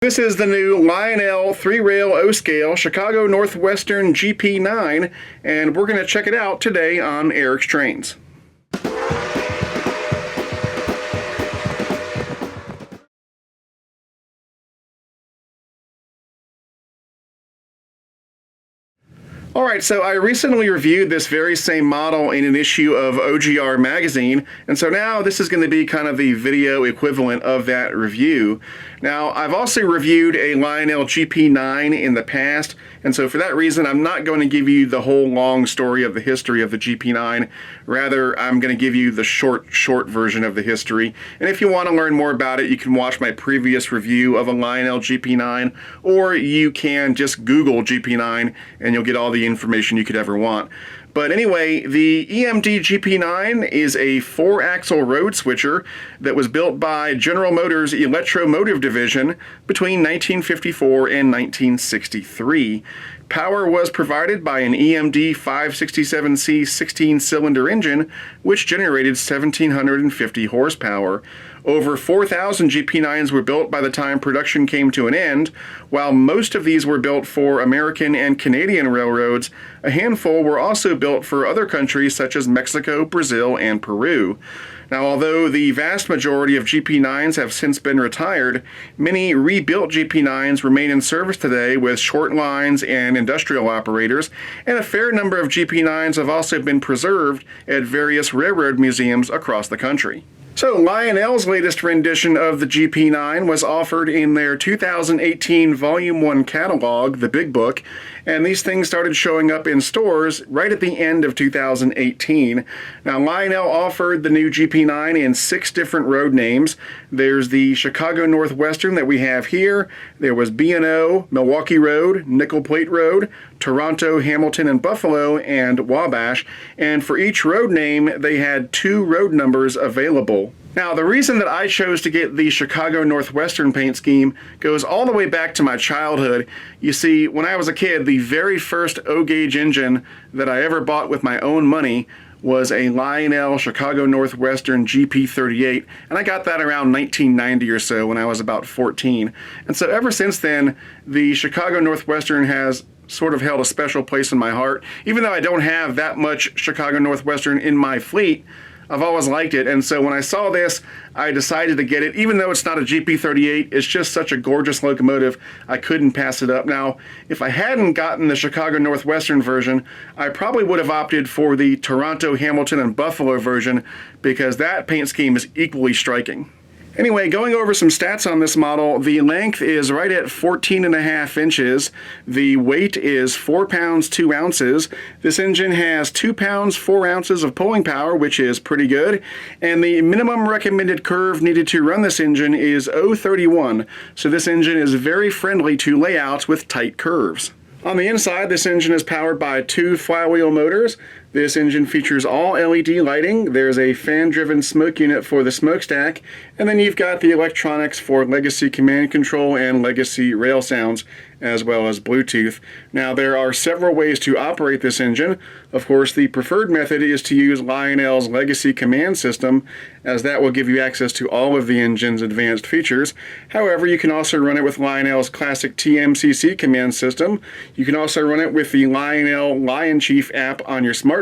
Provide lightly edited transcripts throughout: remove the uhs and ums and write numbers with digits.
this is the new Lionel 3-rail O-scale Chicago Northwestern GP9, and we're going to check it out today on Eric's Trains. Alright, so I recently reviewed this very same model in an issue of OGR magazine, and so now this is going to be kind of the video equivalent of that review. Now, I've also reviewed a Lionel GP9 in the past, and so for that reason I'm not going to give you the whole long story of the history of the GP9. Rather, I'm going to give you the short version of the history. And if you want to learn more about it, you can watch my previous review of a Lionel GP9, or you can just Google GP9 and you'll get all the information you could ever want. But anyway, the EMD GP9 is a 4-axle road switcher that was built by General Motors' Electromotive Division between 1954 and 1963. Power was provided by an EMD 567C 16-cylinder engine, which generated 1,750 horsepower. Over 4,000 GP9s were built by the time production came to an end. While most of these were built for American and Canadian railroads, a handful were also built for other countries such as Mexico, Brazil, and Peru. Now, although the vast majority of GP9s have since been retired, many rebuilt GP9s remain in service today with short lines and industrial operators, and a fair number of GP9s have also been preserved at various railroad museums across the country. So Lionel's latest rendition of the GP9 was offered in their 2018 Volume 1 catalog, the Big Book, and these things started showing up in stores right at the end of 2018. Now, Lionel offered the new GP9 in 6 different road names. There's the Chicago Northwestern that we have here. There was B&O, Milwaukee Road, Nickel Plate Road, Toronto, Hamilton, and Buffalo, and Wabash. And for each road name, they had 2 road numbers available. Now, the reason that I chose to get the Chicago Northwestern paint scheme goes all the way back to my childhood. You see, when I was a kid, the very first O-gauge engine that I ever bought with my own money was a Lionel Chicago Northwestern GP38, and I got that around 1990 or so when I was about 14. And so ever since then, the Chicago Northwestern has sort of held a special place in my heart. Even though I don't have that much Chicago Northwestern in my fleet, I've always liked it, and so when I saw this, I decided to get it. Even though it's not a GP38, it's just such a gorgeous locomotive, I couldn't pass it up. Now, if I hadn't gotten the Chicago Northwestern version, I probably would have opted for the Toronto, Hamilton, and Buffalo version, because that paint scheme is equally striking. Anyway, going over some stats on this model, the length is right at 14.5 inches. The weight is 4 pounds 2 ounces. This engine has 2 pounds 4 ounces of pulling power, which is pretty good. And the minimum recommended curve needed to run this engine is 0.31. So this engine is very friendly to layouts with tight curves. On the inside, this engine is powered by 2 flywheel motors. This engine features all LED lighting. There's a fan-driven smoke unit for the smokestack, and then you've got the electronics for legacy command control and legacy rail sounds, as well as Bluetooth. Now, there are several ways to operate this engine. Of course, the preferred method is to use Lionel's legacy command system, as that will give you access to all of the engine's advanced features. However, you can also run it with Lionel's classic TMCC command system. You can also run it with the Lionel Lion Chief app on your smartphone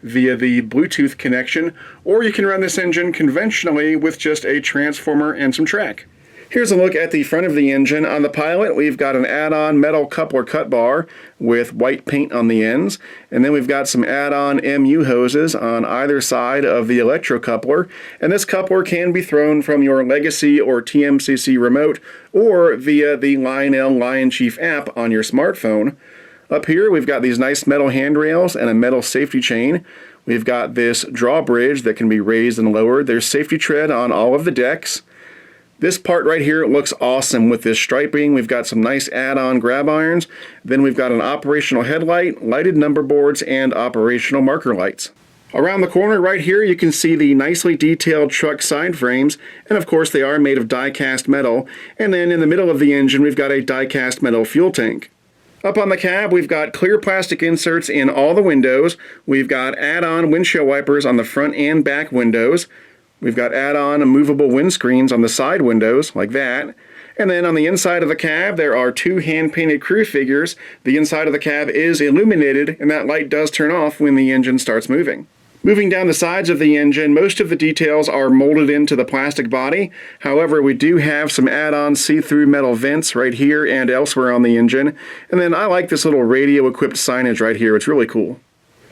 via the Bluetooth connection, or you can run this engine conventionally with just a transformer and some track. Here's a look at the front of the engine. On the Pilot, we've got an add-on metal coupler cut bar with white paint on the ends, and then we've got some add-on MU hoses on either side of the electrocoupler, and this coupler can be thrown from your Legacy or TMCC remote or via the Lionel Lion Chief app on your smartphone. Up here, we've got these nice metal handrails and a metal safety chain. We've got this drawbridge that can be raised and lowered. There's safety tread on all of the decks. This part right here looks awesome with this striping. We've got some nice add-on grab irons. Then we've got an operational headlight, lighted number boards, and operational marker lights. Around the corner right here, you can see the nicely detailed truck side frames, and of course they are made of die-cast metal. And then in the middle of the engine, we've got a die-cast metal fuel tank. Up on the cab, we've got clear plastic inserts in all the windows. We've got add-on windshield wipers on the front and back windows. We've got add-on movable windscreens on the side windows, like that. And then on the inside of the cab, there are two hand-painted crew figures. The inside of the cab is illuminated, and that light does turn off when the engine starts moving. Moving down the sides of the engine, most of the details are molded into the plastic body. However, we do have some add-on see-through metal vents right here and elsewhere on the engine. And then I like this little radio-equipped signage right here. It's really cool.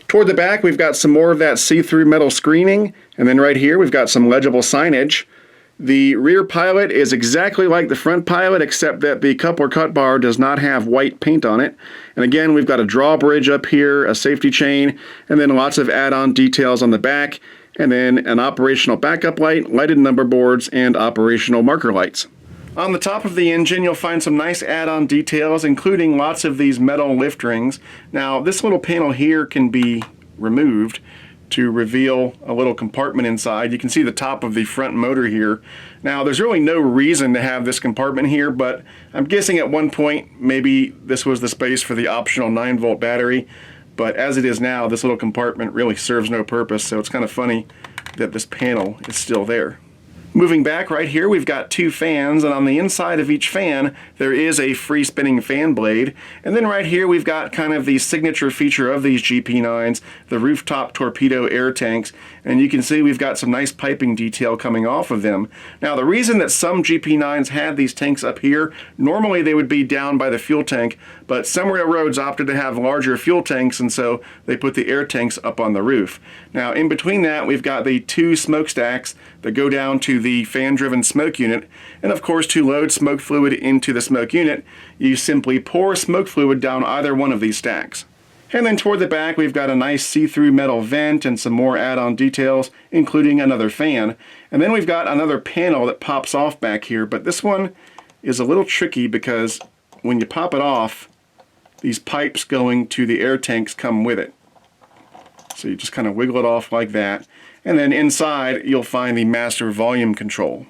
Toward the back, we've got some more of that see-through metal screening. And then right here, we've got some legible signage. The rear pilot is exactly like the front pilot, except that the coupler cut bar does not have white paint on it. And again, we've got a drawbridge up here, a safety chain, and then lots of add-on details on the back, and then an operational backup light, lighted number boards, and operational marker lights. On the top of the engine, you'll find some nice add-on details, including lots of these metal lift rings. Now, this little panel here can be removed to reveal a little compartment inside. You can see the top of the front motor here. Now, there's really no reason to have this compartment here, but I'm guessing at one point maybe this was the space for the optional 9-volt battery, but as it is now, this little compartment really serves no purpose, so it's kind of funny that this panel is still there. Moving back right here, we've got two fans, and on the inside of each fan, there is a free spinning fan blade. And then right here, we've got kind of the signature feature of these GP9s, the rooftop torpedo air tanks. And you can see we've got some nice piping detail coming off of them. Now, the reason that some GP9s had these tanks up here, normally they would be down by the fuel tank, but some railroads opted to have larger fuel tanks, and so they put the air tanks up on the roof. Now, in between that, we've got the two smokestacks that go down to the fan-driven smoke unit, and of course, to load smoke fluid into the smoke unit, you simply pour smoke fluid down either one of these stacks. And then toward the back, we've got a nice see-through metal vent and some more add-on details, including another fan. And then we've got another panel that pops off back here, but this one is a little tricky because when you pop it off, these pipes going to the air tanks come with it. So you just kind of wiggle it off like that. And then inside, you'll find the master volume control.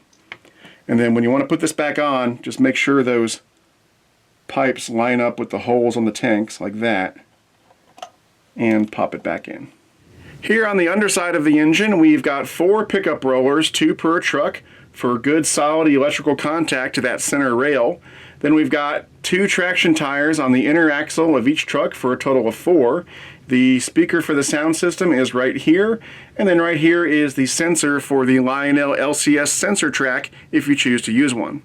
And then when you want to put this back on, just make sure those pipes line up with the holes on the tanks like that, and pop it back in. Here on the underside of the engine, we've got 4 pickup rollers, 2 per truck, for good solid electrical contact to that center rail. Then we've got 2 traction tires on the inner axle of each truck for a total of 4. The speaker for the sound system is right here, and then right here is the sensor for the Lionel LCS sensor track if you choose to use one.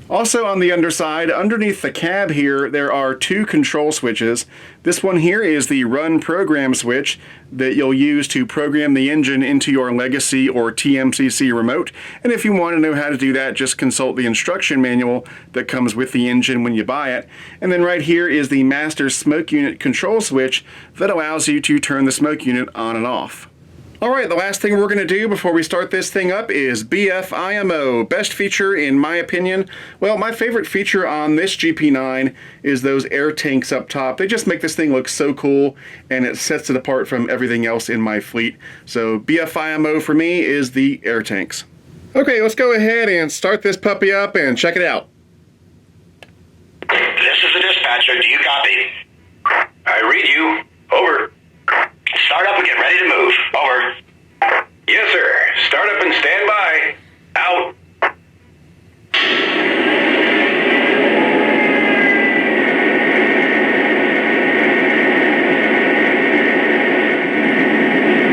Also on the underside, underneath the cab here, there are 2 control switches. This one here is the run program switch that you'll use to program the engine into your Legacy or TMCC remote. And if you want to know how to do that, just consult the instruction manual that comes with the engine when you buy it. And then right here is the master smoke unit control switch that allows you to turn the smoke unit on and off. Alright, the last thing we're going to do before we start this thing up is BF IMO. Best feature in my opinion. Well, my favorite feature on this GP9 is those air tanks up top. They just make this thing look so cool, and it sets it apart from everything else in my fleet. So BF IMO for me is the air tanks. Okay, let's go ahead and start this puppy up and check it out. This is the dispatcher. Do you copy? I read you. Over. Start up and get ready to move. Over. Yes, sir. Start up and stand by. Out.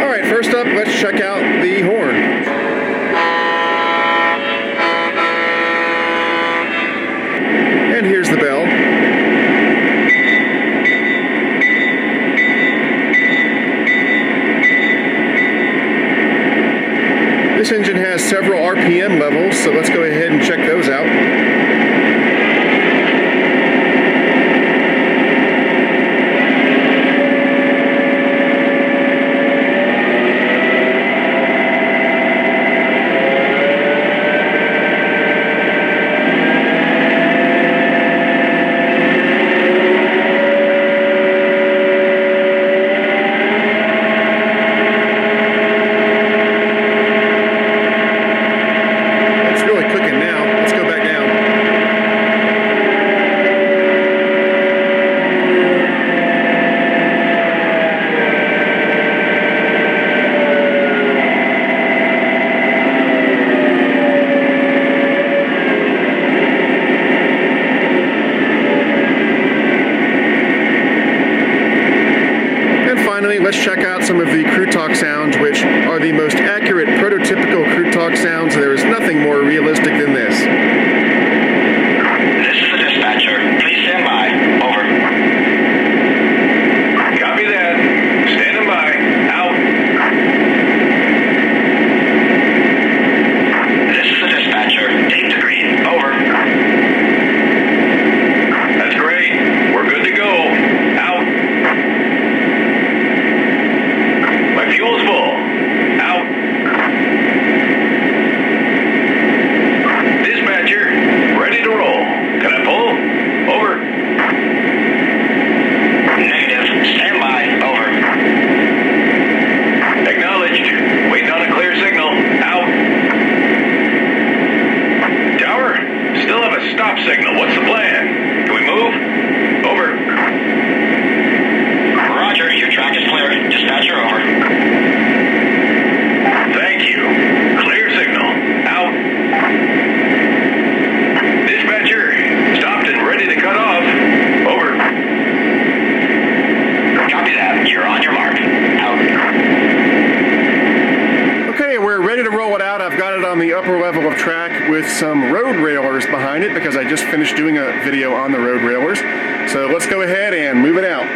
All right, first up, let's check out the horn. And here's the bell. This engine has several RPM levels, so let's go ahead and check those out. It's really cooking now. Let's go back down. let's check out some of the crew talk sounds, which are the most accurate prototypical crew talk sounds. There is nothing more realistic than this. This is the dispatcher. Please stand by. Over. Copy that. Standing by. Out. This is the dispatcher. Tape to green. Over. That's great. We're good to go. Out. My fuel's full. Out. Dispatcher, ready to roll. Can I pull? Over. Negative. Stand by. Over. Acknowledged. Waiting on a clear signal. Out. Tower, still have a stop signal. What's the plan? Can we move? Over. Roger, your track is clear. Dispatcher, over. Thank you. Clear signal. Out. Dispatcher, stopped and ready to cut off. Over. Copy that. You're on your mark. Out. Okay, we're ready to roll it out. I've got it on the upper level of track with some road railers behind it because I just finished doing a video on the road railers. So let's go ahead and move it out.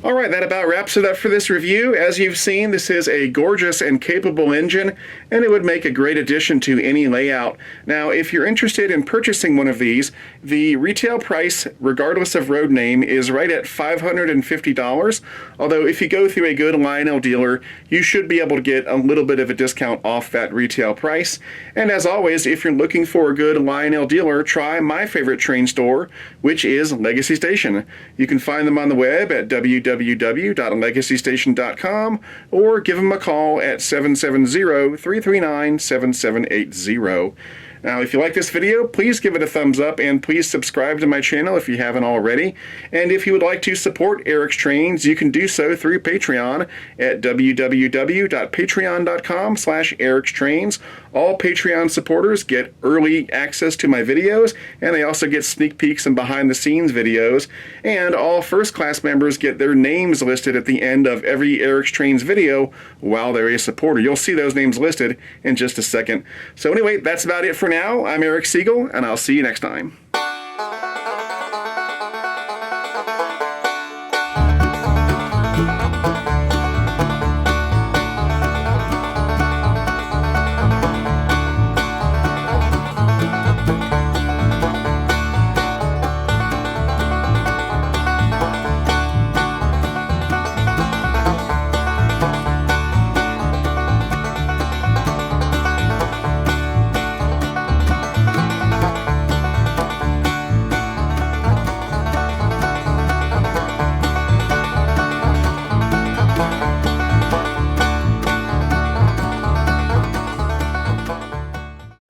All right, that about wraps it up for this review. As you've seen, this is a gorgeous and capable engine, and it would make a great addition to any layout. Now, if you're interested in purchasing one of these, the retail price, regardless of road name, is right at $550. Although if you go through a good Lionel dealer, you should be able to get a little bit of a discount off that retail price. And as always, if you're looking for a good Lionel dealer, try my favorite train store, which is Legacy Station. You can find them on the web at www.legacystation.com or give them a call at 770-339-7780. Now, if you like this video, please give it a thumbs up and please subscribe to my channel if you haven't already. And if you would like to support Eric's Trains, you can do so through Patreon at www.patreon.com/ericstrains. All Patreon supporters get early access to my videos, and they also get sneak peeks and behind-the-scenes videos. And all first-class members get their names listed at the end of every Eric's Trains video while they're a supporter. You'll see those names listed in just a second. So anyway, that's about it for now. I'm Eric Siegel, and I'll see you next time.